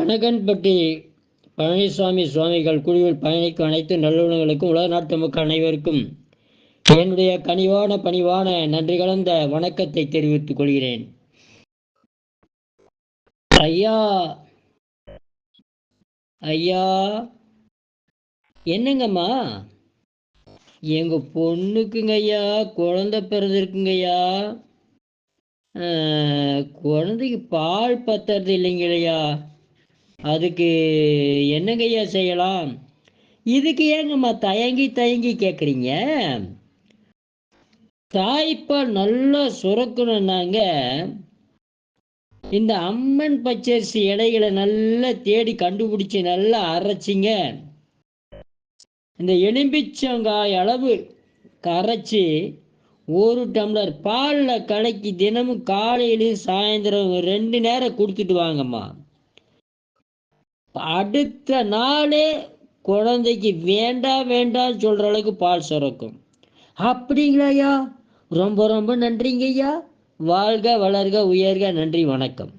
கனகன்பட்டி பழனிசாமி சுவாமிகள் குழுவில் பயணிக்கும் அனைத்து நல்லுணங்களுக்கும் உலக நாட்டு மக்கள் அனைவருக்கும் என்னுடைய கனிவான பணிவான நன்றி கலந்த வணக்கத்தை தெரிவித்துக் கொள்கிறேன். ஐயா ஐயா என்னங்கம்மா? எங்க பொண்ணுக்குங்க ஐயா குழந்தை பிறந்திருக்குங்க ஐயா. குழந்தைக்கு பால் பத்துறது இல்லைங்கய்யா. அதுக்கு என்னங்க ஐயா செய்யலாம்? இதுக்கு ஏங்கம்மா தயங்கி தயங்கி கேட்குறீங்க? தாய்ப்பால் நல்லா சுரக்கணுன்னாங்க இந்த அம்மன் பச்சரிசி இலைகளை நல்லா தேடி கண்டுபிடிச்சி நல்லா அரைச்சிங்க. இந்த எலும்பிச்சங்காய் அளவு கரைச்சி 1 டம்ளர் பாலில் கலக்கி தினமும் காலையிலையும் சாயந்தரம் 2 நேரம் கொடுத்துட்டு வாங்கம்மா. அடுத்த நாளே குழந்தைக்கு வேண்டாம் வேண்டாம் சொல்கிற அளவுக்கு பால் சுரக்கும். அப்படிங்களா ஐயா? ரொம்ப ரொம்ப நன்றிங்க ஐயா. வாழ்க வளர்க உயர்க. நன்றி, வணக்கம்.